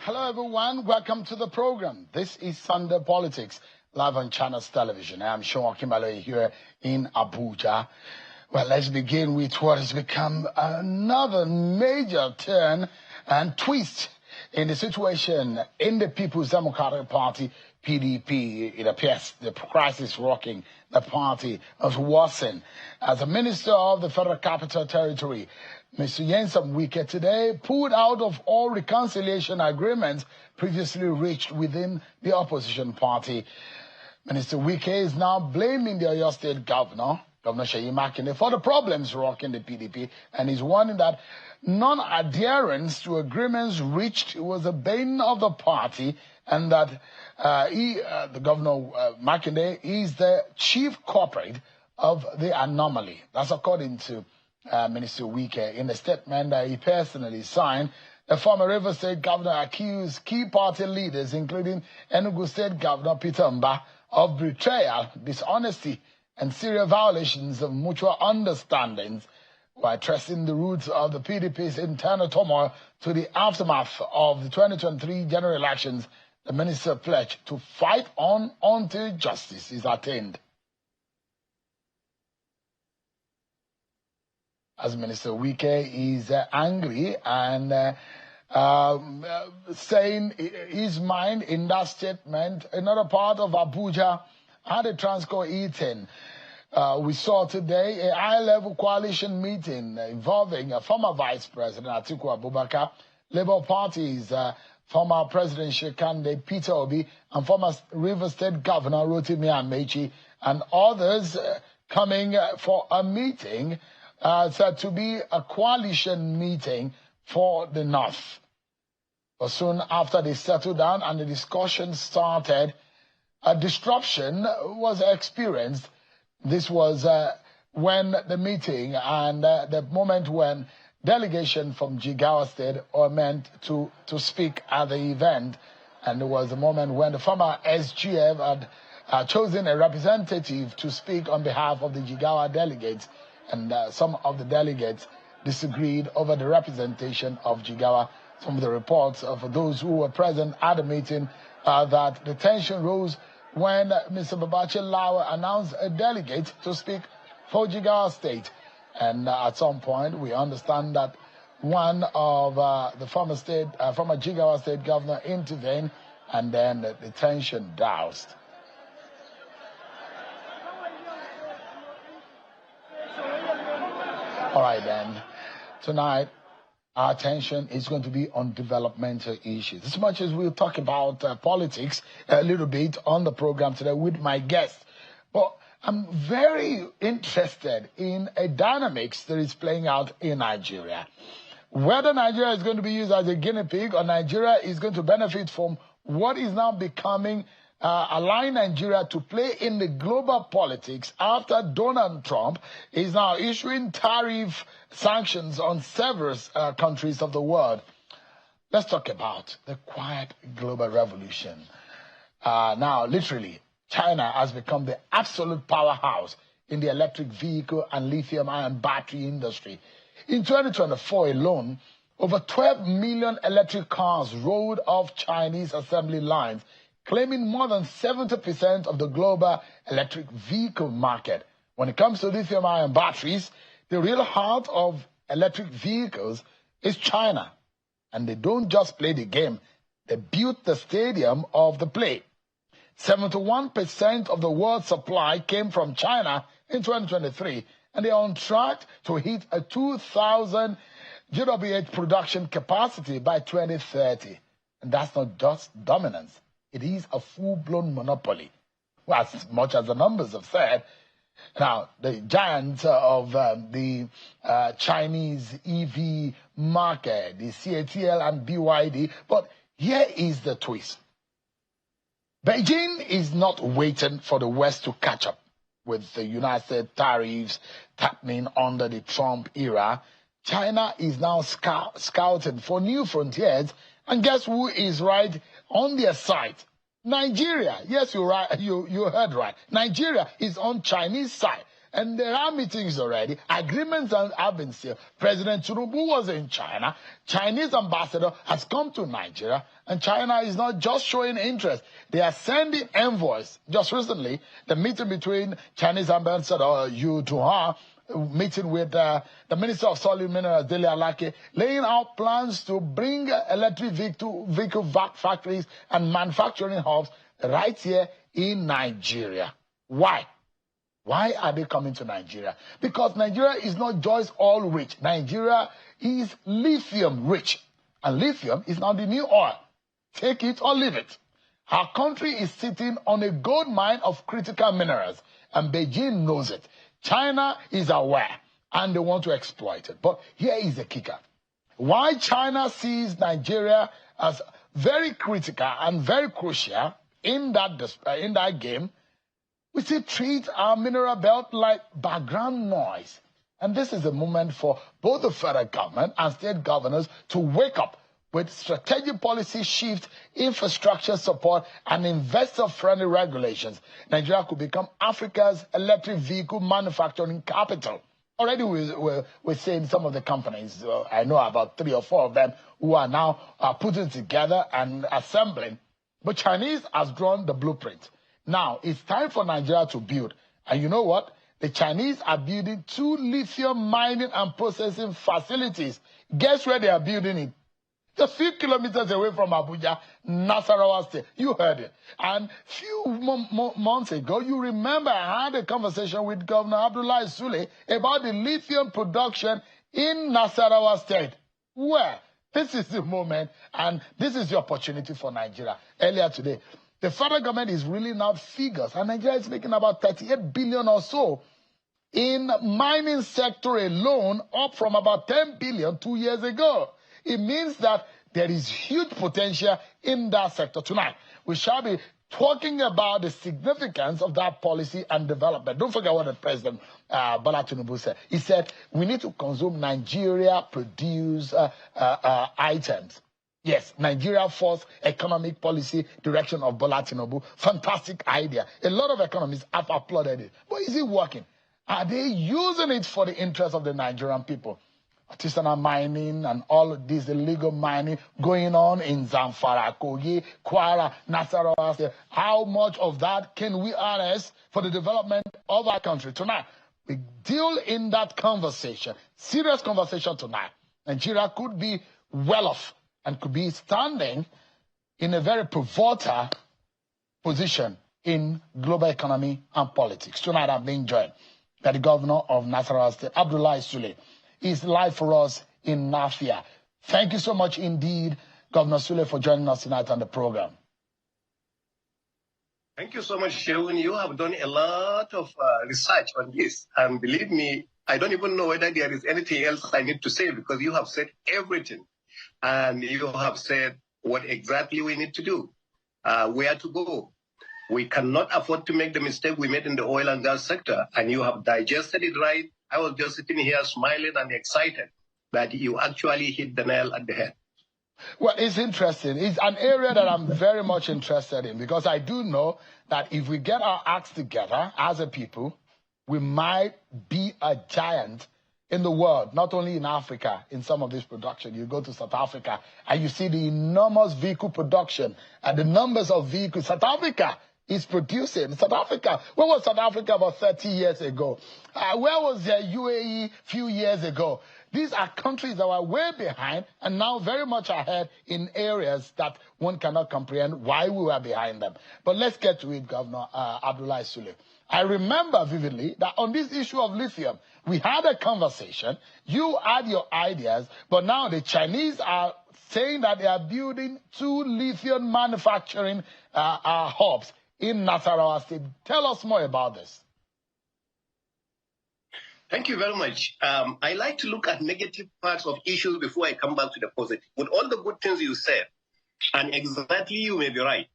Hello everyone, welcome to the program. This is Sunday Politics, live on Channels Television. I'm Sean Kimbalo here in Abuja. Well, let's begin with what has become another major turn and twist in the situation in the People's Democratic Party, PDP. It appears the crisis rocking the party has worsened. As a minister of the Federal Capital Territory, Mr. Nyesom Wike today pulled out of all reconciliation agreements previously reached within the opposition party. Minister Wike is now blaming the Oyo State Governor, Governor Seyi Makinde, for the problems rocking the PDP, and is warning that non-adherence to agreements reached was a bane of the party, and that the Governor Makinde is the chief culprit of the anomaly. That's according to Minister Wike. In a statement that he personally signed, the former Rivers State Governor accused key party leaders, including Enugu State Governor Peter Mba, of betrayal, dishonesty, and serious violations of mutual understandings, while tracing the roots of the PDP's internal turmoil to the aftermath of the 2023 general elections. The minister pledged to fight on until justice is attained. As Minister Wike is angry and saying his mind in that statement. Another part of Abuja had a Transco eating. We saw today a high-level coalition meeting involving former Vice President Atiku Abubakar, Labour Party's former President Shekande Peter Obi, and former Rivers State Governor Rotimi Amechi, and others coming for a meeting said to be a coalition meeting for the North. But soon after they settled down and the discussion started, a disruption was experienced. This was when the meeting and the moment when delegation from Jigawa State were meant to speak at the event. And it was the moment when the former SGF had chosen a representative to speak on behalf of the Jigawa delegates. And some of the delegates disagreed over the representation of Jigawa. Some of the reports of those who were present at the meeting that the tension rose when Mr. Babache Lawa announced a delegate to speak for Jigawa State. And at some point, we understand that one of the former Jigawa State governor intervened, and then the tension doused. All right, then. Tonight, our attention is going to be on developmental issues. As much as we'll talk about politics a little bit on the program today with my guest, but I'm very interested in a dynamics that is playing out in Nigeria. Whether Nigeria is going to be used as a guinea pig or Nigeria is going to benefit from what is now becoming allowing Nigeria to play in the global politics after Donald Trump is now issuing tariff sanctions on several countries of the world. Let's talk about the quiet global revolution. Now, literally, China has become the absolute powerhouse in the electric vehicle and lithium-ion battery industry. In 2024 alone, over 12 million electric cars rolled off Chinese assembly lines, claiming more than 70% of the global electric vehicle market. When it comes to lithium-ion batteries, the real heart of electric vehicles is China. And they don't just play the game, they built the stadium of the play. 71% of the world's supply came from China in 2023, and they are on track to hit a 2,000 GWh production capacity by 2030. And that's not just dominance. It is a full-blown monopoly, well, as much as the numbers have said. Now, the giants of the Chinese EV market, the CATL and BYD, but here is the twist. Beijing is not waiting for the West to catch up with the United States tariffs happening under the Trump era. China is now scouting for new frontiers, and guess who is right on their side? Nigeria. Yes, you're right. You heard right. Nigeria is on Chinese side. And there are meetings already. Agreements have been sealed. President Tinubu was in China. Chinese ambassador has come to Nigeria. And China is not just showing interest. They are sending envoys. Just recently, the meeting between Chinese ambassador Yu Tuhan, meeting with the Minister of Solid Minerals, Dele Alake, laying out plans to bring electric vehicle factories and manufacturing hubs right here in Nigeria. Why? Why are they coming to Nigeria? Because Nigeria is not just oil rich. Nigeria is lithium rich. And lithium is now the new oil. Take it or leave it. Our country is sitting on a gold mine of critical minerals. And Beijing knows it. China is aware. And they want to exploit it. But here is the kicker. Why China sees Nigeria as very critical and very crucial in that game, we still treat our mineral belt like background noise. And this is a moment for both the federal government and state governors to wake up with strategic policy shift, infrastructure support, and investor-friendly regulations. Nigeria could become Africa's electric vehicle manufacturing capital. Already we're seeing some of the companies, I know about 3 or 4 of them, who are now putting together and assembling. But Chinese has drawn the blueprint. Now, it's time for Nigeria to build. And you know what? The Chinese are building 2 lithium mining and processing facilities. Guess where they are building it? Just a few kilometers away from Abuja, Nasarawa State. You heard it. And few months ago, you remember I had a conversation with Governor Abdullahi Sule about the lithium production in Nasarawa State. Where? This is the moment, and this is the opportunity for Nigeria. Earlier today, the federal government is reeling out figures, and Nigeria is making about 38 billion or so in mining sector alone, up from about 10 billion 2 years ago. It means that there is huge potential in that sector. Tonight, we shall be talking about the significance of that policy and development. Don't forget what the President Bola Tinubu said. He said, we need to consume Nigeria-produced items. Yes, Nigeria First economic policy direction of Bola Tinubu. Fantastic idea. A lot of economists have applauded it. But is it working? Are they using it for the interest of the Nigerian people? Artisanal mining and all of this illegal mining going on in Zamfara, Kogi, Kwara, Nasarawa State. How much of that can we harness for the development of our country? Tonight, we deal in that conversation, serious conversation tonight. Nigeria could be well off and could be standing in a very pivotal position in global economy and politics. Tonight, I'm being joined by the governor of Nasarawa State, Abdullahi Sule. Is live for us in Nafia. Thank you so much indeed, Governor Sule, for joining us tonight on the program. Thank you so much, Sherwin. You have done a lot of research on this. And believe me, I don't even know whether there is anything else I need to say because you have said everything. And you have said what exactly we need to do, where to go. We cannot afford to make the mistake we made in the oil and gas sector. And you have digested it right. I was just sitting here smiling and excited that you actually hit the nail at the head. Well, it's interesting. It's an area that I'm very much interested in because I do know that if we get our acts together as a people, we might be a giant in the world, not only in Africa, in some of this production. You go to South Africa and you see the enormous vehicle production and the numbers of vehicles. South Africa is producing. South Africa, where was South Africa about 30 years ago? Where was the UAE a few years ago? These are countries that were way behind and now very much ahead in areas that one cannot comprehend why we were behind them. But let's get to it, Governor Abdullahi Sule. I remember vividly that on this issue of lithium, we had a conversation. You had your ideas, but now the Chinese are saying that they are building 2 lithium manufacturing hubs in Nasarawa State. Tell us more about this. Thank you very much. I like to look at negative parts of issues before I come back to the positive. With all the good things you said, and exactly you may be right.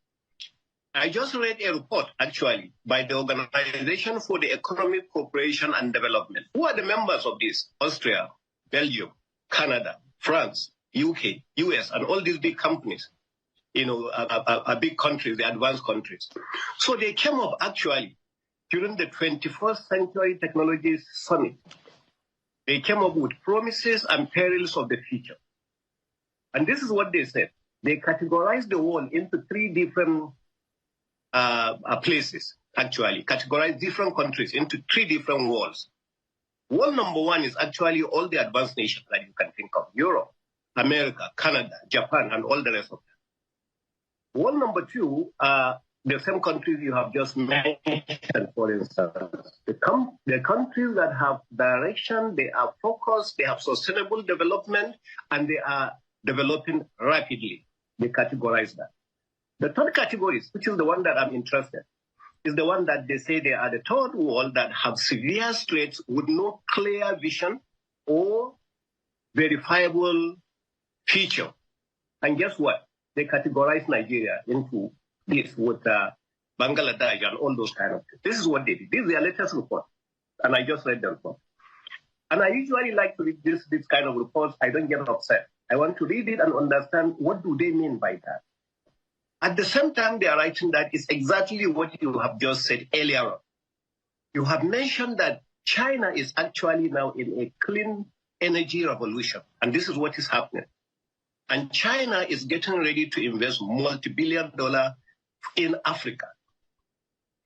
I just read a report, actually, by the Organization for the Economic Cooperation and Development. Who are the members of this? Austria, Belgium, Canada, France, UK, US, and all these big companies. You know, big countries, the advanced countries. So they came up actually during the 21st Century Technologies Summit, they came up with promises and perils of the future. And this is what they said. They categorized the world into three different places, actually, categorized different countries into three different worlds. World number one is actually all the advanced nations that you can think of: Europe, America, Canada, Japan, and all the rest of them. World number two are the same countries you have just mentioned, for instance. The countries that have direction, they are focused, they have sustainable development, and they are developing rapidly. They categorize that. The third category, which is the one that I'm interested in, is the one that they say they are the third world that have severe threats with no clear vision or verifiable future. And guess what? They categorize Nigeria into this with Bangladesh and all those kind of things. This is what they did. This is their latest report. And I just read the report. And I usually like to read this kind of reports. I don't get upset. I want to read it and understand what do they mean by that. At the same time, they are writing that it's exactly what you have just said earlier on. You have mentioned that China is actually now in a clean energy revolution. And this is what is happening. And China is getting ready to invest multi-billion-dollar in Africa.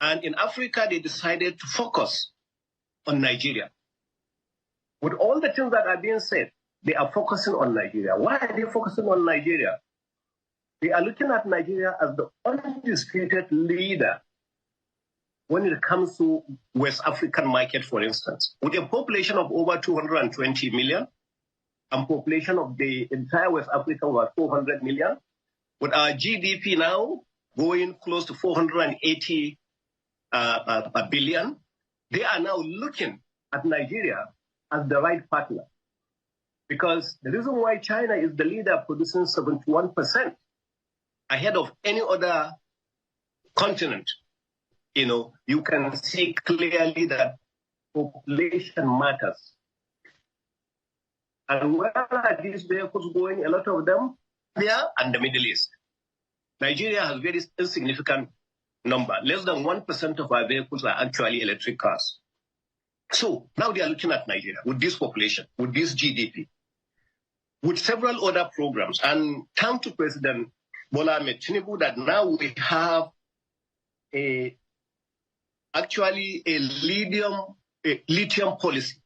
And in Africa, they decided to focus on Nigeria. With all the things that are being said, they are focusing on Nigeria. Why are they focusing on Nigeria? They are looking at Nigeria as the undisputed leader when it comes to West African market, for instance. With a population of over 220 million, and population of the entire West Africa was 400 million, with our GDP now going close to 480 billion, they are now looking at Nigeria as the right partner. Because the reason why China is the leader, producing 71% ahead of any other continent, you can see clearly that population matters. And where are these vehicles going? A lot of them here and the Middle East. Nigeria has very insignificant number. Less than 1% of our vehicles are actually electric cars. So now they are looking at Nigeria with this population, with this GDP, with several other programs. And thanks to President Bola Ahmed Tinubu that now we have actually a lithium policy,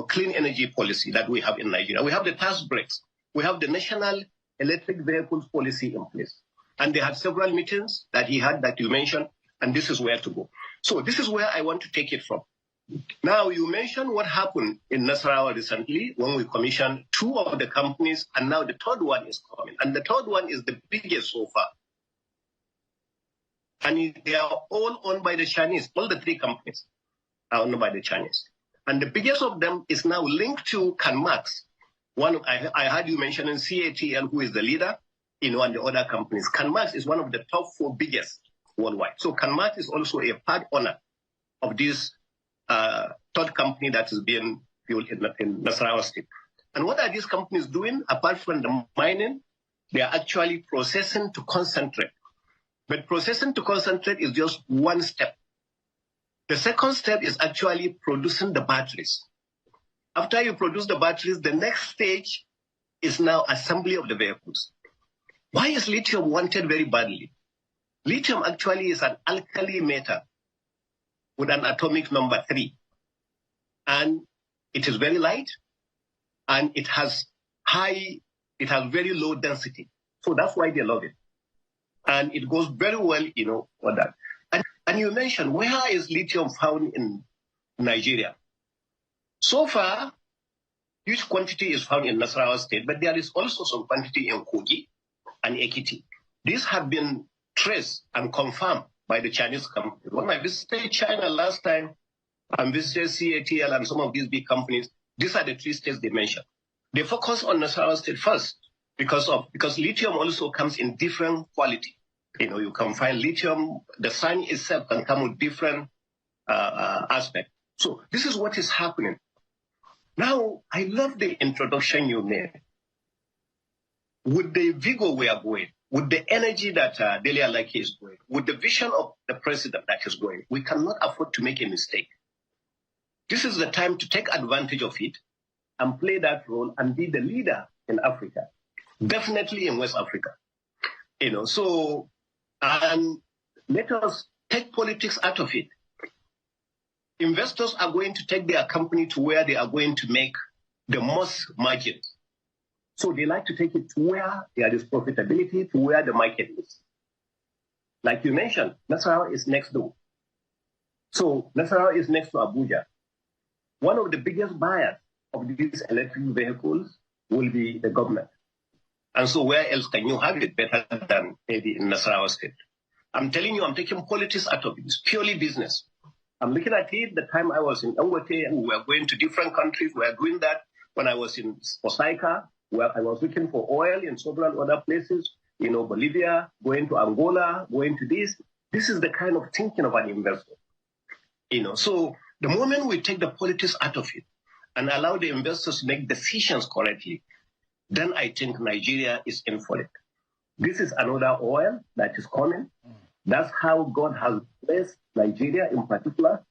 clean energy policy that we have in Nigeria. We have the tax breaks. We have the national electric vehicles policy in place. And they had several meetings that he had that you mentioned, and this is where to go. So this is where I want to take it from. Now, you mentioned what happened in Nasarawa recently when we commissioned 2 of the companies, and now the third one is coming. And the third one is the biggest so far. And they are all owned by the Chinese. All the 3 companies are owned by the Chinese. And the biggest of them is now linked to CanMax. I heard you mentioning CATL, who is the leader, and the other companies. CanMax is one of the top 4 biggest worldwide. So CanMax is also a part owner of this third company that is being built in Nasarawa State. And what are these companies doing? Apart from the mining, they are actually processing to concentrate. But processing to concentrate is just one step. The second step is actually producing the batteries. After you produce the batteries, the next stage is now assembly of the vehicles. Why is lithium wanted very badly? Lithium actually is an alkali metal with an atomic number 3. And it is very light, and it has very low density. So that's why they love it. And it goes very well, for that. And you mentioned, where is lithium found in Nigeria? So far, huge quantity is found in Nasarawa State, but there is also some quantity in Kogi and Ekiti. These have been traced and confirmed by the Chinese company. When I visited China last time and visited CATL and some of these big companies, these are the 3 states they mentioned. They focus on Nasarawa State first because lithium also comes in different quality. You can find lithium, the sign itself can come with different aspects. So this is what is happening. Now, I love the introduction you made. With the vigor we are going, with the energy that Dele Alaki is going, with the vision of the president that is going, we cannot afford to make a mistake. This is the time to take advantage of it and play that role and be the leader in Africa, definitely in West Africa. So, and let us take politics out of it. Investors are going to take their company to where they are going to make the most margins. So they like to take it to where there is profitability, to where the market is. Like you mentioned, Nasarawa is next door. So Nasarawa is next to Abuja. One of the biggest buyers of these electric vehicles will be the government. And so where else can you have it better than maybe in Nasarawa State? I'm telling you, I'm taking politics out of it. It's purely business. I'm looking at it the time I was in Dangote, and we were going to different countries. We were doing that when I was in Osaka, where I was looking for oil in several other places, Bolivia, going to Angola, going to this. This is the kind of thinking of an investor. So the moment we take the politics out of it and allow the investors to make decisions correctly, then I think Nigeria is in for it. This is another oil that is coming. That's how God has blessed Nigeria in particular.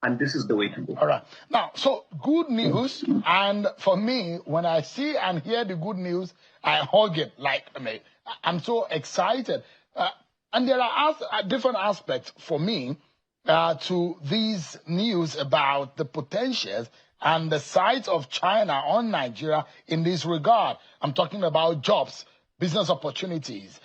And this is the way to go. All right. Now, so good news. And for me, when I see and hear the good news, I hug it. I'm so excited. And there are different aspects for me to these news about the potentials and the size of China on Nigeria in this regard. I'm talking about jobs, business opportunities,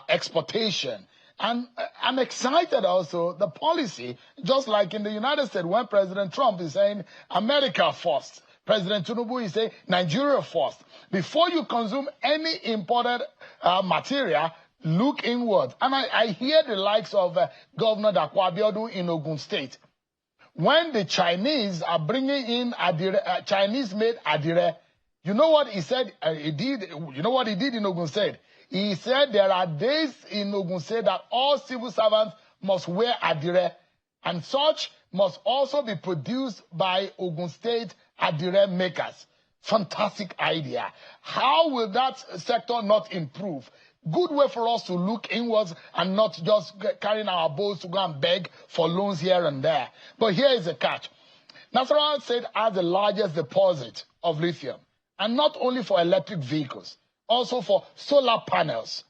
exportation. And I'm excited also, the policy, just like in the United States, when President Trump is saying America first, President Tinubu is saying Nigeria first. Before you consume any imported material, look inward. And I hear the likes of Governor Dakwa Abiodun in Ogun State. When the Chinese are bringing in Chinese-made adire, you know what he said? You know what he did in Ogun State? He said there are days in Ogun State that all civil servants must wear adire, and such must also be produced by Ogun State adire makers. Fantastic idea. How will that sector not improve? Good way for us to look inwards and not just carrying our boats to go and beg for loans here and there. But here is the catch. Nasarawa State has the largest deposit of lithium, and not only for electric vehicles, also for solar panels.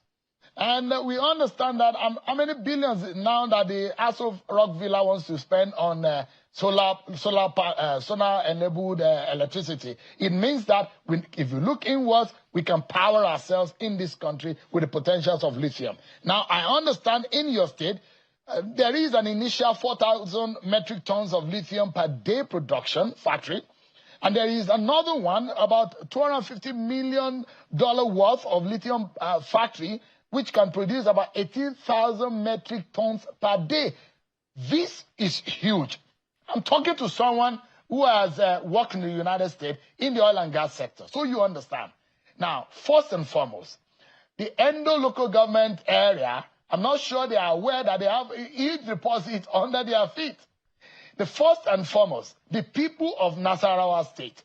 And we understand that how many billions now that the Aso Rock Villa wants to spend on solar-enabled electricity. It means that if you look inwards, we can power ourselves in this country with the potentials of lithium. Now, I understand in your state, there is an initial 4,000 metric tons of lithium per day production factory. And there is another one, about $250 million worth of lithium factory, which can produce about 18,000 metric tons per day. This is huge. I'm talking to someone who has worked in the United States in the oil and gas sector, so you understand. Now, first and foremost, the Endo local government area, I'm not sure they are aware that they have a huge deposit under their feet. The first and foremost, the people of Nasarawa State,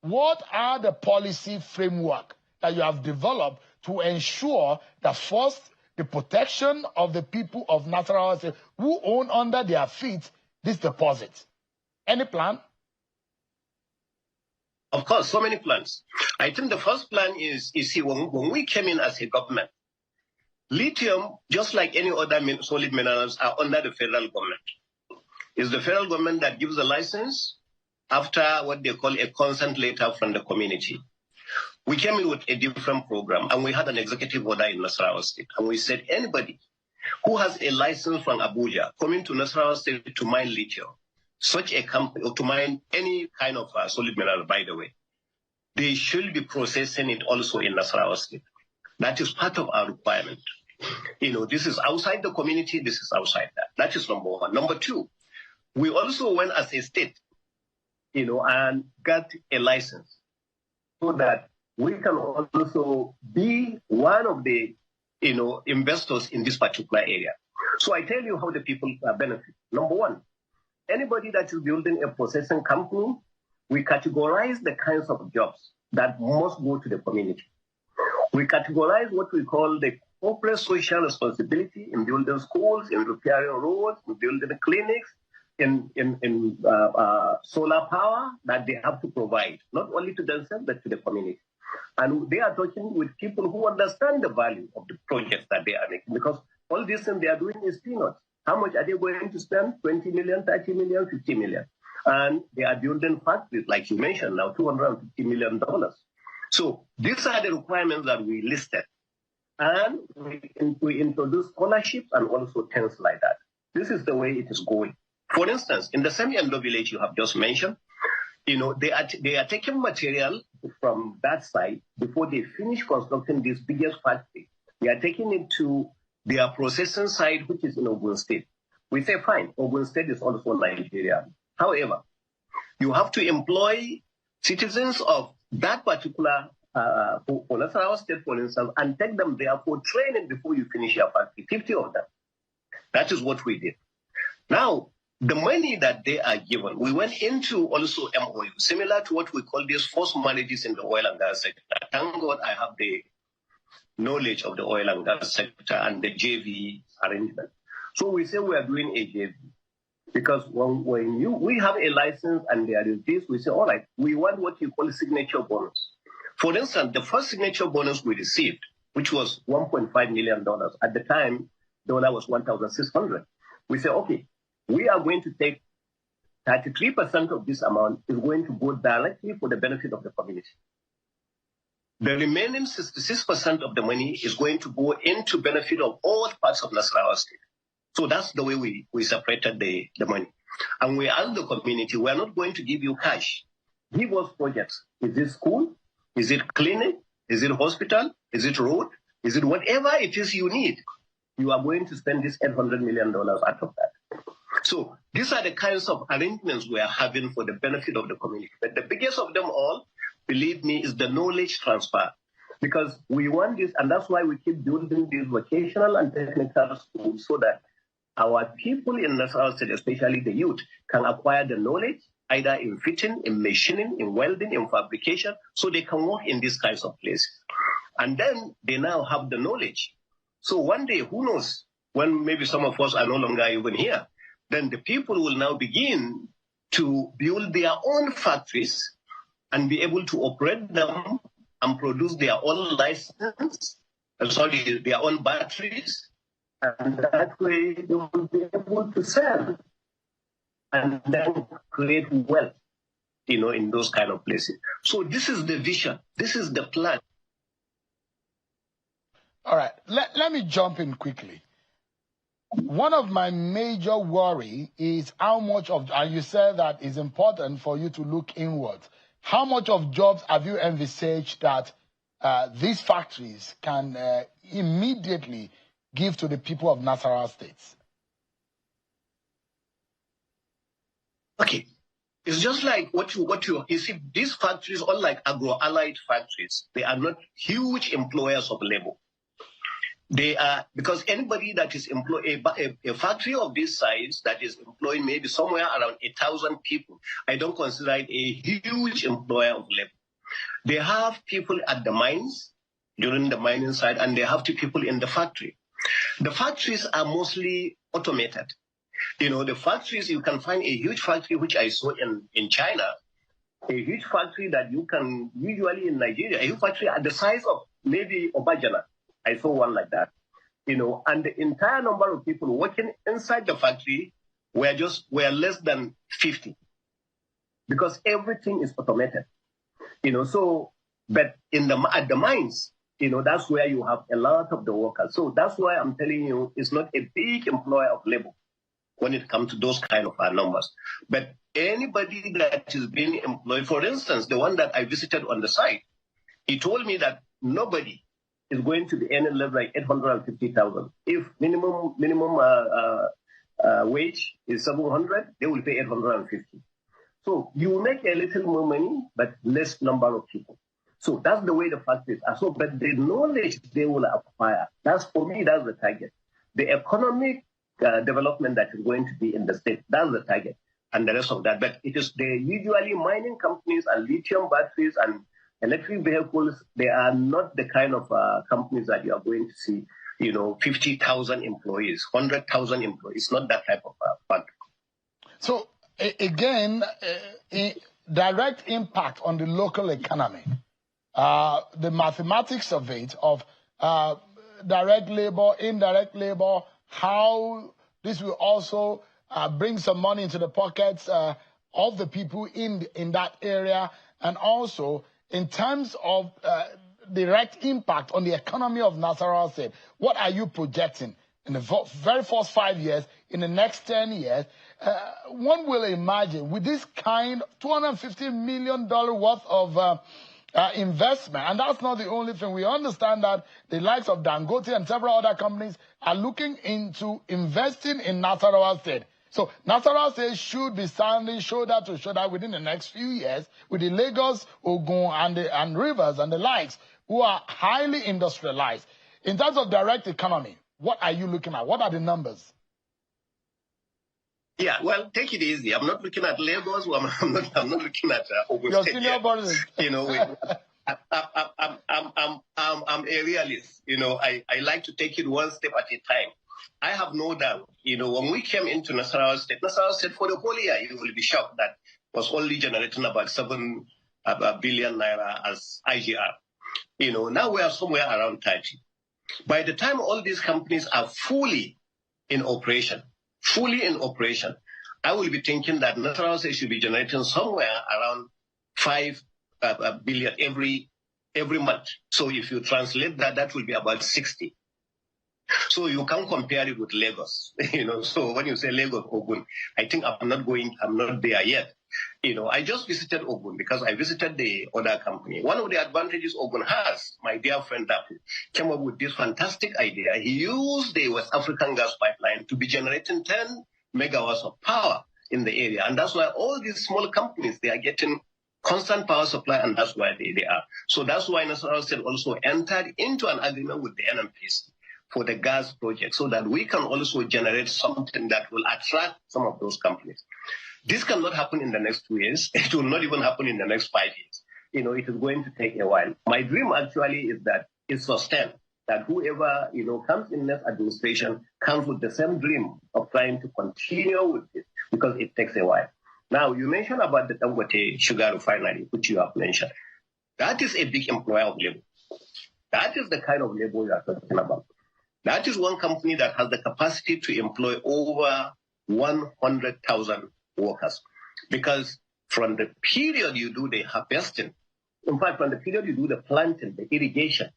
what are the policy framework that you have developed to ensure that first, the protection of the people of Nasarawa State who own under their feet this deposit? Any plan? Of course, so many plans. I think the first plan is when we came in as a government, lithium, just like any other solid minerals, are under the federal government. It's the federal government that gives the license after what they call a consent letter from the community. We came in with a different program, and we had an executive order in Nasarawa State. And we said anybody who has a license from Abuja coming to Nasarawa State to mine lithium, such a company, or to mine any kind of solid mineral, by the way, they should be processing it also in Nasarawa State. That is part of our requirement. This is outside the community, this is outside that. That is number one. Number two, we also went as a state, and got a license so that we can also be one of the, investors in this particular area. So I tell you how the people benefit. Number one, anybody that is building a processing company, we categorize the kinds of jobs that must go to the community. We categorize what we call the corporate social responsibility in building schools, in repairing roads, in building clinics, in solar power that they have to provide, not only to themselves, but to the community. And they are talking with people who understand the value of the projects that they are making, because all this thing they are doing is peanuts. How much are they going to spend? 20 million, 30 million, 50 million. And they are building factories, like you mentioned now, $250 million. So these are the requirements that we listed. And we introduce scholarships and also things like that. This is the way it is going. For instance, in the semi-Endo village you have just mentioned, they are taking material from that site before they finish constructing this biggest factory. They are taking it to their processing site, which is in Ogun State. We say, fine, Ogun State is also Nigeria. However, you have to employ citizens of that particular for Nasarawa State, for instance, and take them there for training before you finish your factory, 50 of them. That is what we did. Now, the money that they are given, we went into also MOU, similar to what we call these forced marriages in the oil and gas sector. Thank God I have the knowledge of the oil and gas sector and the JV arrangement. So we say we are doing a JV. Because when we have a license and there is this, we say, all right, we want what you call a signature bonus. For instance, the first signature bonus we received, which was $1.5 million, at the time, dollar was 1,600. We say, okay, we are going to take 33% of this amount is going to go directly for the benefit of the community. The remaining 66% of the money is going to go into benefit of all parts of Nasarawa State. So that's the way we separated the money. And we asked the community, we are not going to give you cash. Give us projects. Is it school? Is it clinic? Is it hospital? Is it road? Is it whatever it is you need? You are going to spend this $800 million out of that. So these are the kinds of arrangements we are having for the benefit of the community. But the biggest of them all, believe me, is the knowledge transfer. Because we want this, and that's why we keep building these vocational and technical schools so that our people in Nasarawa State, especially the youth, can acquire the knowledge, either in fitting, in machining, in welding, in fabrication, so they can work in these kinds of places. And then they now have the knowledge. So one day, who knows, when maybe some of us are no longer even here, then the people will now begin to build their own factories and be able to operate them and produce their own their own batteries. And that way they will be able to sell and then create wealth, in those kind of places. So this is the vision. This is the plan. All right. Let me jump in quickly. One of my major worry is how much of, and you said that it's important for you to look inwards. How much of jobs have you envisaged that these factories can immediately give to the people of Nasarawa State? Okay. It's just like what you see, these factories, unlike agro-allied factories, they are not huge employers of labor. They are, because anybody that is a factory of this size that is employing maybe somewhere around 1,000 people, I don't consider it a huge employer of labor. They have people at the mines during the mining side, and they have people in the factory. The factories are mostly automated. The factories, you can find a huge factory, which I saw in China, a huge factory that you can usually in Nigeria, a huge factory at the size of maybe Obajana. I saw one like that, and the entire number of people working inside the factory were less than 50 because everything is automated, but at the mines, that's where you have a lot of the workers. So that's why I'm telling you, it's not a big employer of labor when it comes to those kind of numbers. But anybody that is being employed, for instance, the one that I visited on the site, he told me that nobody is going to be earning less like 850,000. If minimum wage is 700, they will pay 850. So you will make a little more money, but less number of people. So that's the way the factories are. So, but the knowledge they will acquire, for me, that's the target. The economic development that is going to be in the state, that's the target, and the rest of that. But it is usually mining companies and lithium batteries and electric vehicles. They are not the kind of companies that you are going to see 50,000 employees, 100,000 employees, not that type of fund. So again, direct impact on the local economy, the mathematics of it, of direct labor, indirect labor, how this will also bring some money into the pockets of the people in that area, and also in terms of direct impact on the economy of Nasarawa State. What are you projecting in the very first 5 years, in the next 10 years? One will imagine with this kind of $250 million worth of investment, and that's not the only thing. We understand that the likes of Dangote and several other companies are looking into investing in Nasarawa State. So Nasarawa State should be standing shoulder to shoulder within the next few years with the Lagos, Ogun, and Rivers and the likes, who are highly industrialized. In terms of direct economy, what are you looking at? What are the numbers? Yeah, well, take it easy. I'm not looking at Lagos. I'm not looking at Ogun Your State. senior brothers. I'm a realist. I like to take it one step at a time. I have no doubt. When we came into Nasarawa State for the whole year, you will be shocked that was only generating about 7 billion naira as IGR. Now we are somewhere around 30. By the time all these companies are fully in operation, I will be thinking that Nasarawa State should be generating somewhere around 5 billion every month. So if you translate that, that will be about 60. So you can't compare it with Lagos. So when you say Lagos, Ogun, I think I'm not there yet. I just visited Ogun because I visited the other company. One of the advantages Ogun has, my dear friend Dapu, came up with this fantastic idea. He used the West African gas pipeline to be generating 10 megawatts of power in the area. And that's why all these small companies, they are getting constant power supply, and that's why they are. So that's why Nasarawa State also entered into an agreement with the NMPC for the gas project, so that we can also generate something that will attract some of those companies. This cannot happen in the next 2 years. It will not even happen in the next 5 years. It is going to take a while. My dream actually is that it's sustained, that whoever, comes in this administration comes with the same dream of trying to continue with it, because it takes a while. Now, you mentioned about the Dangote sugar refinery, which you have mentioned. That is a big employer of labor. That is the kind of labor we are talking about. That is one company that has the capacity to employ over 100,000 workers. Because from the period you do the harvesting, in fact, from the period you do the planting, the irrigation,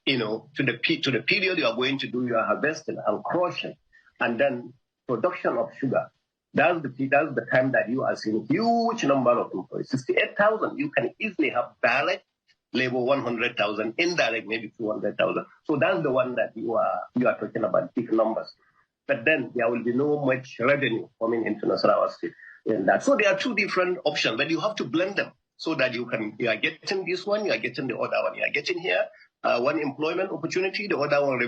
to the period you are going to do your harvesting and crushing, and then production of sugar, that's the time that you are seeing huge number of employees. 68,000, you can easily have direct labor 100,000, indirect maybe 200,000. So that's the one that you are talking about, big numbers. But then there will be no much revenue coming into Nasarawa State in that. So there are two different options, but you have to blend them so that you are getting this one, you are getting the other one. You are getting here one employment opportunity, the other one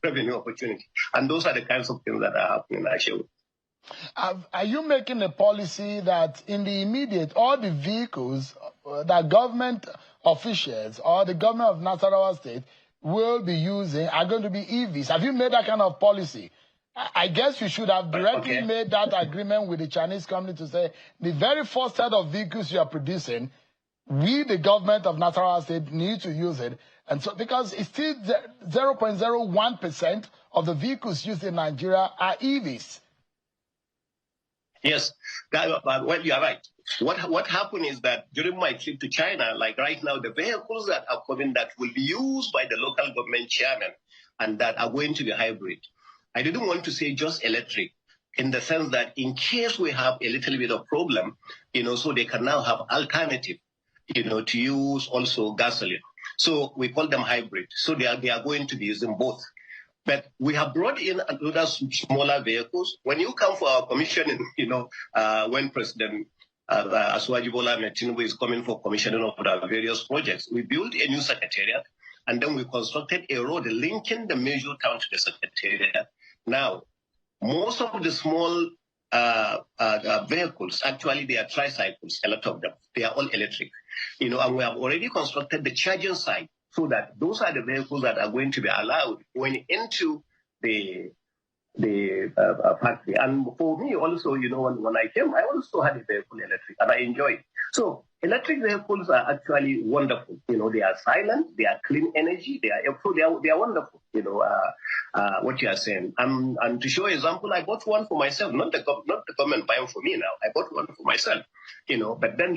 revenue opportunity. And those are the kinds of things that are happening actually. Are you making a policy that in the immediate, all the vehicles that government officials or the government of Nasarawa State will be using are going to be EVs? Have you made that kind of policy? I guess you should have directly made that agreement with the Chinese company to say the very first set of vehicles you are producing, we, the government of Nasarawa State, need to use it. And so, because it's still 0.01% of the vehicles used in Nigeria are EVs. Yes, well, you are right. What happened is that during my trip to China, like right now, the vehicles that are coming that will be used by the local government chairman and that are going to be hybrid. I didn't want to say just electric, in the sense that in case we have a little bit of problem, so they can now have alternative, to use also gasoline. So we call them hybrid. So they are going to be using both. But we have brought in other smaller vehicles. When you come for our commissioning, when President Asuwaji Bola Tinubu is coming for commissioning of our various projects, we built a new secretariat, and then we constructed a road linking the major town to the secretariat. Now, most of the small vehicles, actually, they are tricycles, a lot of them. They are all electric. And we have already constructed the charging site so that those are the vehicles that are going to be allowed going into the factory. And for me also, when I came, I also had a vehicle electric, and I enjoy it. So electric vehicles are actually wonderful. They are silent, they are clean energy, they are wonderful. What you are saying. And to show example, I bought one for myself, not the government buying for me now. I bought one for myself. But then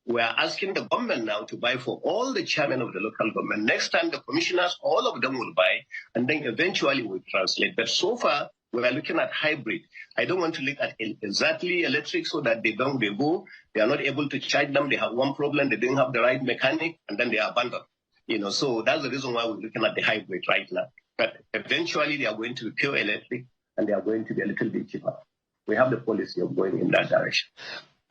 we are asking the government now to buy for all the chairmen of the local government. Next time, the commissioners, all of them will buy, and then eventually we'll translate. But so far, we are looking at hybrid. I don't want to look at exactly electric so that they are not able to charge them. They have one problem, they didn't have the right mechanic, and then they are abandoned. So that's the reason why we're looking at the hybrid right now. But eventually, they are going to be pure electric, and they are going to be a little bit cheaper. We have the policy of going in that direction.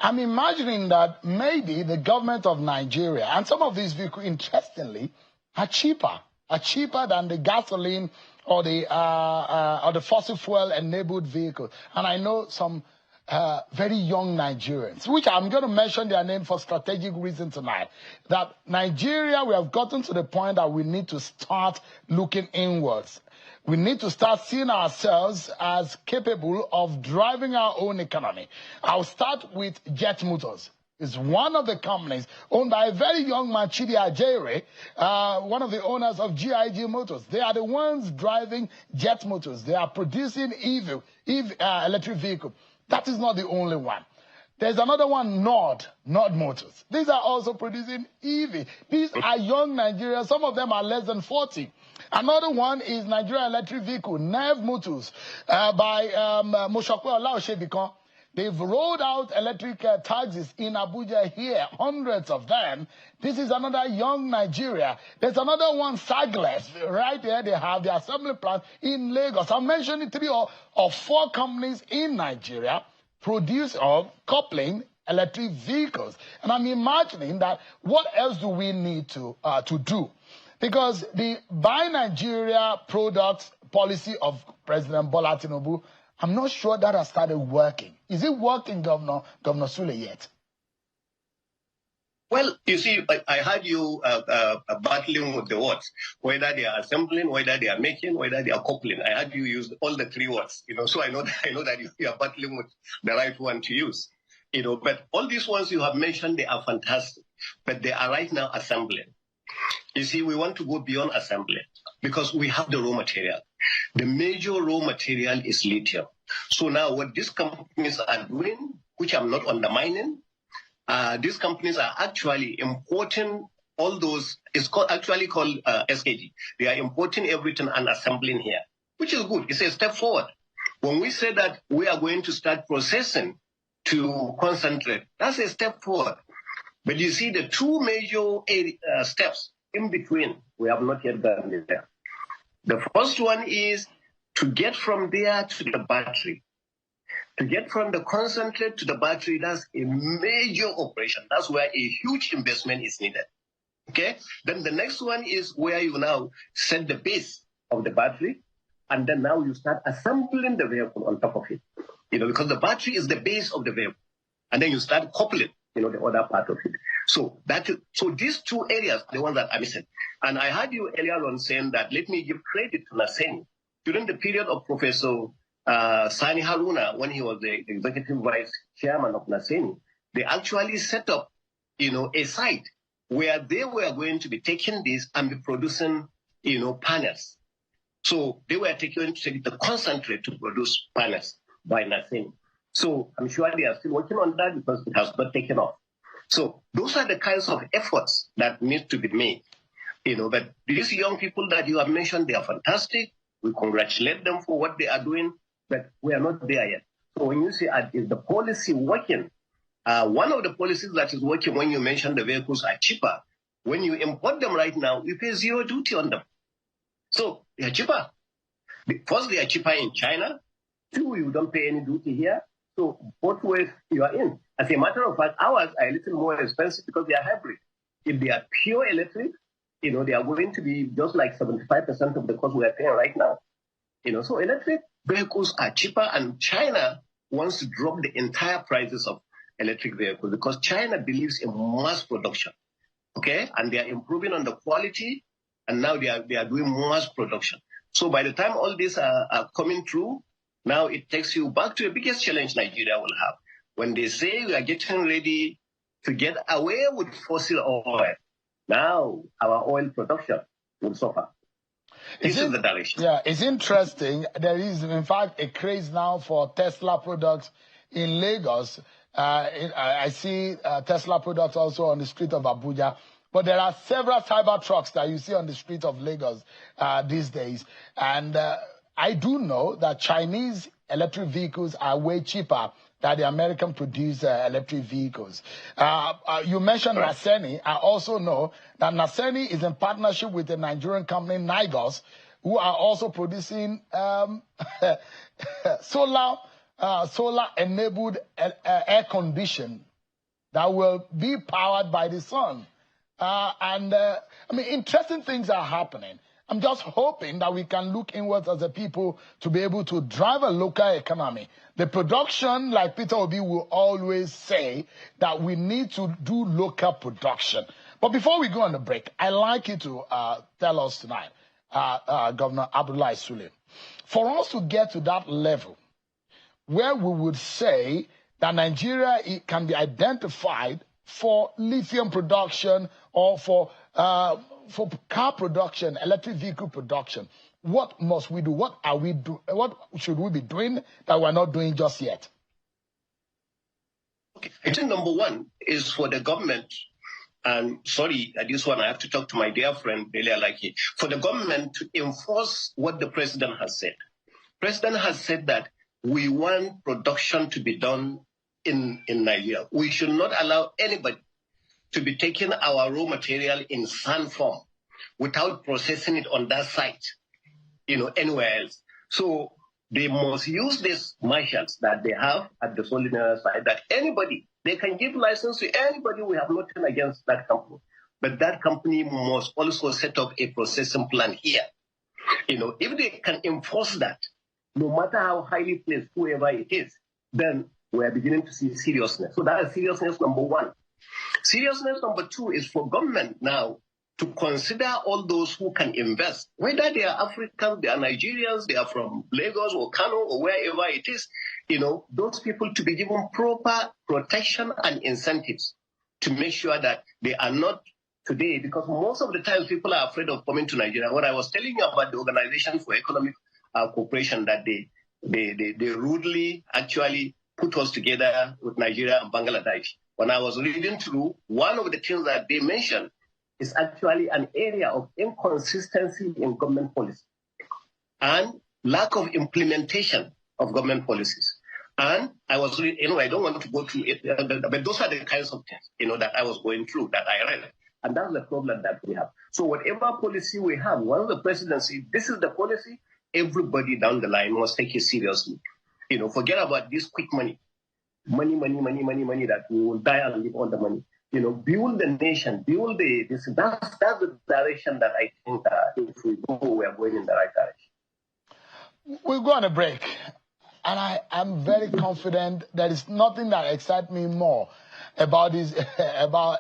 I'm imagining that maybe the government of Nigeria, and some of these vehicles, interestingly, are cheaper than the gasoline or the fossil fuel enabled vehicles. And I know some very young Nigerians, which I'm going to mention their name for strategic reason tonight, that Nigeria, we have gotten to the point that we need to start looking inwards. We need to start seeing ourselves as capable of driving our own economy. I'll start with Jet Motors. It's one of the companies owned by a very young man, Chidi Ajere, one of the owners of GIG Motors. They are the ones driving Jet Motors. They are producing EV electric vehicle. That is not the only one. There's another one, Nord Motors. These are also producing EV. These are young Nigerians. Some of them are less than 40. Another one is Nigeria Electric Vehicle, Nev Motors, by Moshokwe Olaoshebikon. They've rolled out electric taxis in Abuja here, hundreds of them. This is another young Nigeria. There's another one, Sagles, right there. They have the assembly plant in Lagos. I'm mentioning 3 or 4 companies in Nigeria produce or coupling electric vehicles. And I'm imagining that what else do we need to do? Because the Buy Nigeria products policy of President Bola Tinubu, I'm not sure that has started working. Is it working, Governor Sule, yet? Well, you see, I heard you battling with the words, whether they are assembling, whether they are making, whether they are coupling. I heard you use all the 3 words, so I know that you are battling with the right one to use, but all these ones you have mentioned, they are fantastic, but they are right now assembling. You see, we want to go beyond assembly because we have the raw material. The major raw material is lithium. So now what these companies are doing, which I'm not undermining, these companies are actually importing all those, it's actually called SKG. They are importing everything and assembling here, which is good. It's a step forward. When we say that we are going to start processing to concentrate, that's a step forward. But you see the 2 major steps in between, we have not yet done there. The first one is to get from there to the battery. To get from the concentrate to the battery, that's a major operation. That's where a huge investment is needed. Okay? Then the next one is where you now set the base of the battery, and then now you start assembling the vehicle on top of it. Because the battery is the base of the vehicle. And then you start coupling, the other part of it. So these 2 areas are the ones that are missing. And I heard you earlier on saying that, let me give credit to Naseni. During the period of Professor Sani Haruna, when he was the executive vice chairman of Naseni, they actually set up, a site where they were going to be taking this and be producing, panels. So they were taking the concentrate to produce panels by Naseni. So I'm sure they are still working on that because it has not taken off. So those are the kinds of efforts that need to be made. But these young people that you have mentioned, they are fantastic. We congratulate them for what they are doing, but we are not there yet. So when you say, is the policy working? One of the policies that is working when you mention the vehicles are cheaper. When you import them right now, we pay 0 duty on them. So they are cheaper. First, they are cheaper in China. 2, you don't pay any duty here. So both ways you are in. As a matter of fact, ours are a little more expensive because they are hybrid. If they are pure electric, they are going to be just like 75% of the cost we are paying right now. So electric vehicles are cheaper, and China wants to drop the entire prices of electric vehicles because China believes in mass production. Okay? And they are improving on the quality, and now they are doing mass production. So by the time all these are coming through, now it takes you back to the biggest challenge Nigeria will have. When they say we are getting ready to get away with fossil oil, now our oil production will suffer. This is the direction. Yeah, it's interesting. There is, in fact, a craze now for Tesla products in Lagos. I see Tesla products also on the street of Abuja. But there are several cyber trucks that you see on the street of Lagos these days. And I do know that Chinese electric vehicles are way cheaper than the American-produced electric vehicles. You mentioned Naseni. I also know that Naseni is in partnership with the Nigerian company Nigos, who are also producing solar-enabled air condition that will be powered by the sun. I mean, interesting things are happening. I'm just hoping that we can look inwards as a people to be able to drive a local economy. The production, like Peter Obi will always say, that we need to do local production. But before we go on the break, I'd like you to tell us tonight, Governor Abdullahi Sule, for us to get to that level where we would say that Nigeria can be identified for lithium production or for car production, electric vehicle production, what must we do? What are we do? What should we be doing that we're not doing just yet? Okay. I think number one is for the government, and sorry, at this one I have to talk to my dear friend Delia Laki, for the government to enforce what the president has said. President has said that we want production to be done in Nigeria. We should not allow anybody to be taking our raw material in sand form without processing it on that site, anywhere else. So they must use these marshals that they have at the Solina site, that anybody, they can give license to anybody. We have nothing against that company. But that company must also set up a processing plan here. If they can enforce that, no matter how highly placed whoever it is, then we are beginning to see seriousness. So that is seriousness number one. Seriousness number two is for government now to consider all those who can invest, whether they are Africans, they are Nigerians, they are from Lagos or Kano or wherever it is, those people to be given proper protection and incentives to make sure that they are not today, because most of the time people are afraid of coming to Nigeria. What I was telling you about the Organization for Economic Cooperation, that they rudely actually put us together with Nigeria and Bangladesh. When I was reading through, one of the things that they mentioned is actually an area of inconsistency in government policy and lack of implementation of government policies. And I was reading, I don't want to go through it, but those are the kinds of things, that I was going through, that I read. And that's the problem that we have. So whatever policy we have, once the presidency, this is the policy, everybody down the line must take it seriously. Forget about this quick money. Money, that we will die and leave all the money. Build the nation, build this. That's the direction that I think if we go, we are going in the right direction. We'll go on a break. And I am very confident there is nothing that excites me more about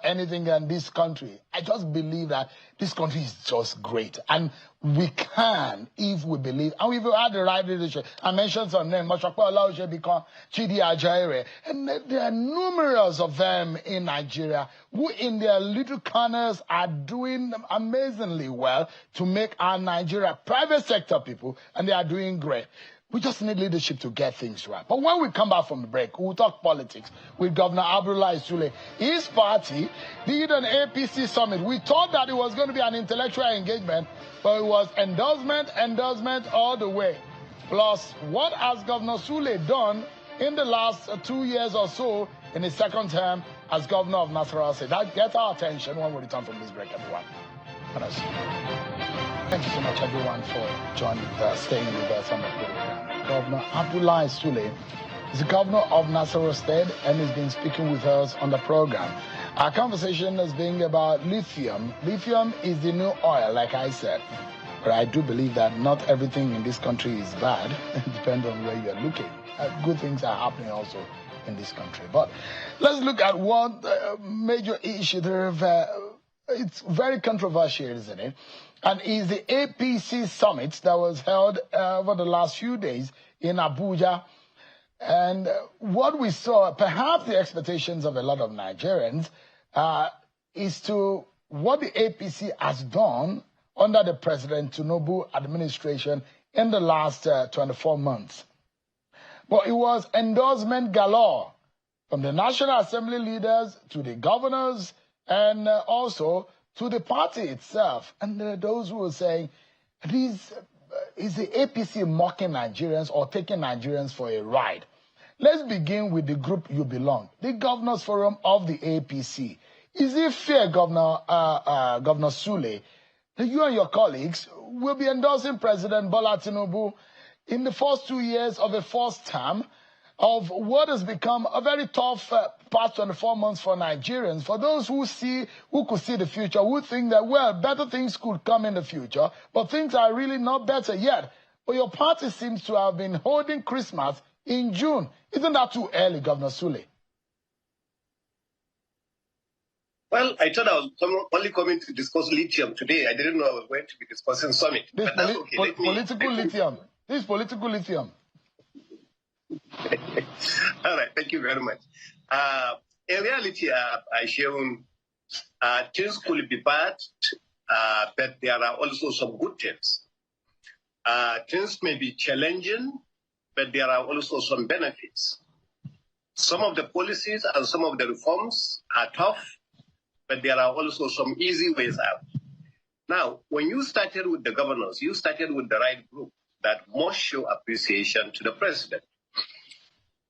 anything in this country. I just believe that this country is just great. And we can, if we believe, and we've had the right leadership. I mentioned some names, Mashakwa Olaoje become Chidi Ajaire. And there are numerous of them in Nigeria who in their little corners are doing amazingly well to make our Nigeria private sector people, and they are doing great. We just need leadership to get things right. But when we come back from the break, we'll talk politics with Governor Abdullahi Sule. His party did an APC summit. We thought that it was going to be an intellectual engagement, but it was endorsement all the way. Plus, what has Governor Sule done in the last 2 years or so in his second term as governor of Nasarawa State? That gets our attention when we return from this break, everyone. Thank you so much, everyone, for joining staying with us on the program. Governor Abdullahi Sule is the governor of Nasarawa State and has been speaking with us on the program. Our conversation is being about lithium. Lithium is the new oil, like I said. But I do believe that not everything in this country is bad. It depends on where you're looking. Good things are happening also in this country. But let's look at one major issue. It's very controversial, isn't it? and is the APC summit that was held over the last few days in Abuja. And what we saw, perhaps the expectations of a lot of Nigerians, is to what the APC has done under the President Tinubu administration in the last 24 months. But it was endorsement galore from the National Assembly leaders to the governors and also to the party itself. And there are those who were saying, is the APC mocking Nigerians or taking Nigerians for a ride? Let's begin with the group you belong, the Governors Forum of the APC. Is it fair, Governor Sule, that you and your colleagues will be endorsing President Bola Tinubu in the first 2 years of a first term of what has become a very tough past 24 months for Nigerians? For those who could see the future, who think that, well, better things could come in the future, but things are really not better yet. But your party seems to have been holding Christmas in June. Isn't that too early, Governor Sule? Well, I thought I was only coming to discuss lithium today. I didn't know I was going to be discussing summit. But that's okay. Political lithium. This is political lithium. All right. Thank you very much. In reality, I shown things could be bad, but there are also some good things. Things may be challenging, but there are also some benefits. Some of the policies and some of the reforms are tough, but there are also some easy ways out. Now, when you started with the governors, you started with the right group that must show appreciation to the president.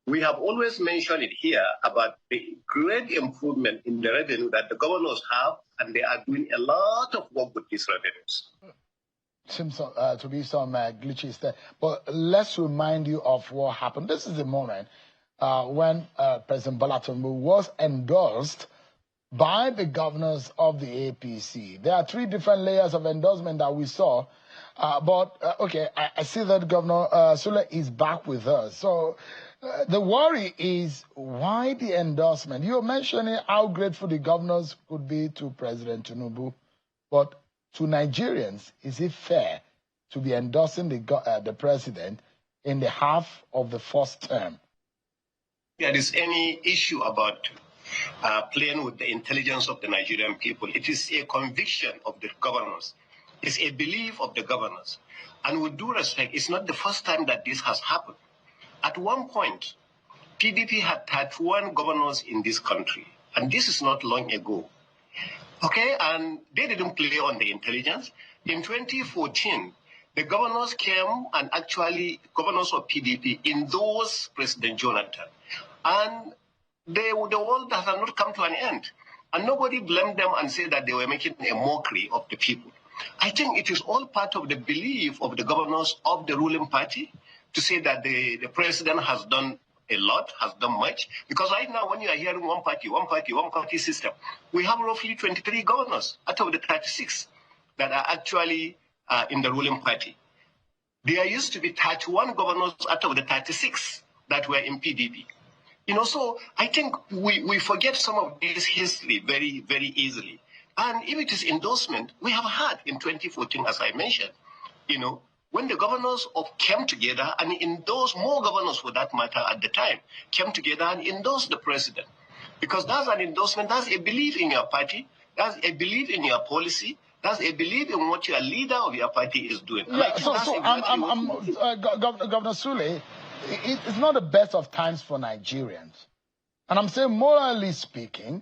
We have always mentioned it here about the great improvement in the revenue that the governors have, and they are doing a lot of work with these revenues. Seems to be some glitches there. But let's remind you of what happened. This is the moment when President Bola Tinubu was endorsed by the governors of the APC. There are 3 different layers of endorsement that we saw. Okay, I see that Governor Sule is back with us. So the worry is, why the endorsement? You're mentioning how grateful the governors could be to President Tinubu, but to Nigerians, is it fair to be endorsing the president in the half of the first term? There is any issue about playing with the intelligence of the Nigerian people. It is a conviction of the governors. It's a belief of the governors. And with due respect, it's not the first time that this has happened. At one point, PDP had 31 governors in this country, and this is not long ago. Okay, and they didn't play on the intelligence. In 2014, the governors came and actually, governors of PDP, endorsed President Jonathan. And the world has not come to an end. And nobody blamed them and said that they were making a mockery of the people. I think it is all part of the belief of the governors of the ruling party to say that the president has done a lot, has done much. Because right now, when you are hearing one party system, we have roughly 23 governors out of the 36 that are actually in the ruling party. There used to be 31 governors out of the 36 that were in PDP. You know, so I think we forget some of this history very, very easily. And if it is endorsement, we have had in 2014, as I mentioned, you know, when the governors came together and endorsed, more governors for that matter at the time, came together and endorsed the president. Because that's an endorsement, that's a belief in your party, that's a belief in your policy, that's a belief in what your leader of your party is doing. Yeah, Governor Sule, it's not the best of times for Nigerians. And I'm saying, morally speaking,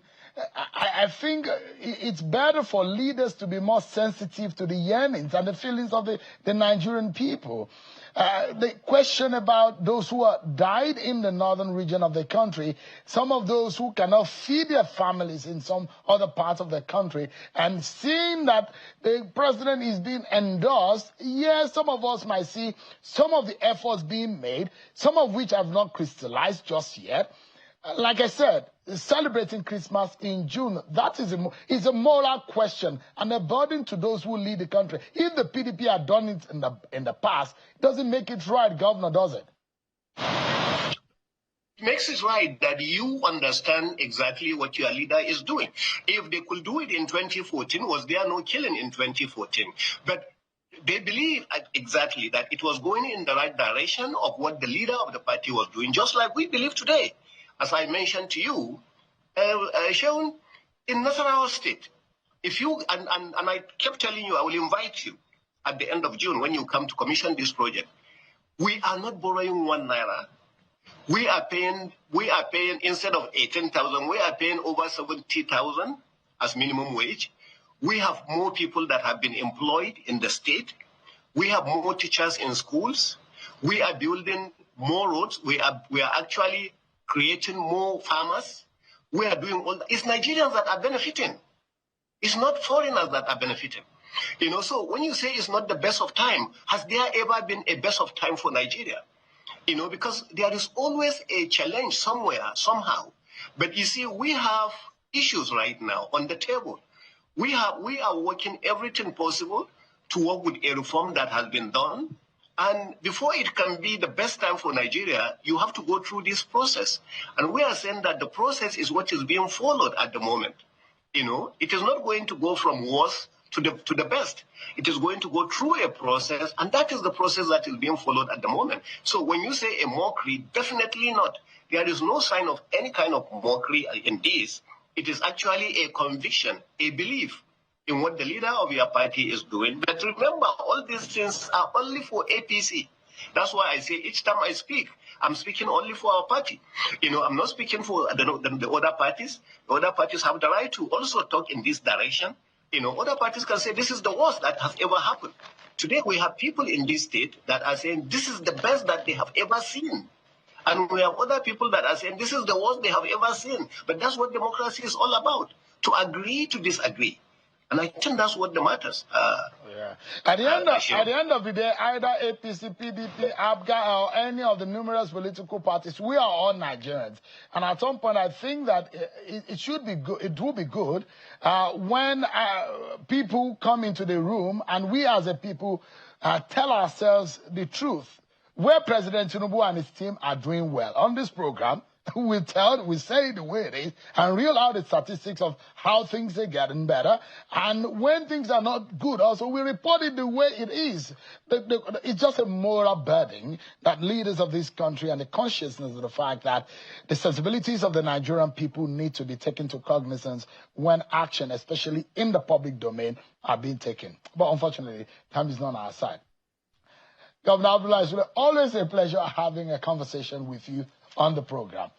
I think it's better for leaders to be more sensitive to the yearnings and the feelings of the Nigerian people. The question about those who died in the northern region of the country, some of those who cannot feed their families in some other parts of the country, and seeing that the president is being endorsed, yes, some of us might see some of the efforts being made, some of which have not crystallized just yet. Like I said, celebrating Christmas in June, that is a moral question and a burden to those who lead the country. If the PDP had done it in the past, it doesn't make it right, Governor, does it? makes it right that you understand exactly what your leader is doing. If they could do it in 2014, was there no killing in 2014? But they believe exactly that it was going in the right direction of what the leader of the party was doing, just like we believe today. As I mentioned to you, Shaun, in Nasarawa State, if you, and I kept telling you, I will invite you at the end of June when you come to commission this project. We are not borrowing 1 naira. We are paying instead of 18,000, we are paying over 70,000 as minimum wage. We have more people that have been employed in the state. We have more teachers in schools. We are building more roads. We are actually creating more farmers. We are doing all that. It's Nigerians that are benefiting. It's not foreigners that are benefiting. So when you say it's not the best of time, has there ever been a best of time for Nigeria? Because there is always a challenge somewhere, somehow. But you see, we have issues right now on the table. We are working everything possible to work with a reform that has been done. And before it can be the best time for Nigeria, you have to go through this process. And we are saying that the process is what is being followed at the moment. It is not going to go from worse to the best. It is going to go through a process, and that is the process that is being followed at the moment. So when you say a mockery, definitely not. There is no sign of any kind of mockery in this. It is actually a conviction, a belief in what the leader of your party is doing. But remember, all these things are only for APC. That's why I say each time I speak, I'm speaking only for our party. I'm not speaking for the other parties. The other parties have the right to also talk in this direction. Other parties can say this is the worst that has ever happened. Today we have people in this state that are saying this is the best that they have ever seen. And we have other people that are saying this is the worst they have ever seen. But that's what democracy is all about, to agree to disagree. And I think that's what matters. At the end of the day, either APC, PDP, ABGA, or any of the numerous political parties, we are all Nigerians. And at some point, I think that it should be good. It will be good when people come into the room and we as a people tell ourselves the truth. Where President Tinubu and his team are doing well on this program, we say it the way it is, and reel out the statistics of how things are getting better. And when things are not good, also, we report it the way it is. It's just a moral burden that leaders of this country and the consciousness of the fact that the sensibilities of the Nigerian people need to be taken to cognizance when action, especially in the public domain, are being taken. But unfortunately, time is not on our side. Governor Abdullah Sule, always a pleasure having a conversation with you on the program.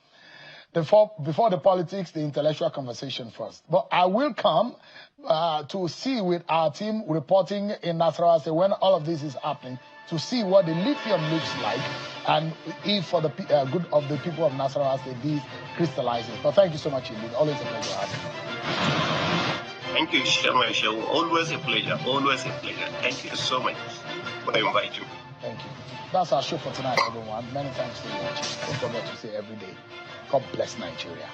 Before the politics, the intellectual conversation first. But I will come to see with our team reporting in Nasarawa State when all of this is happening, to see what the lithium looks like and if for the good of the people of Nasarawa State, these crystallizes. But thank you so much indeed. Always a pleasure having you. Thank you, Chairman. Always a pleasure. Always a pleasure. Thank you so much for inviting me. Thank you. That's our show for tonight, everyone. Many thanks for watching. Don't forget to say every day, God bless Nigeria.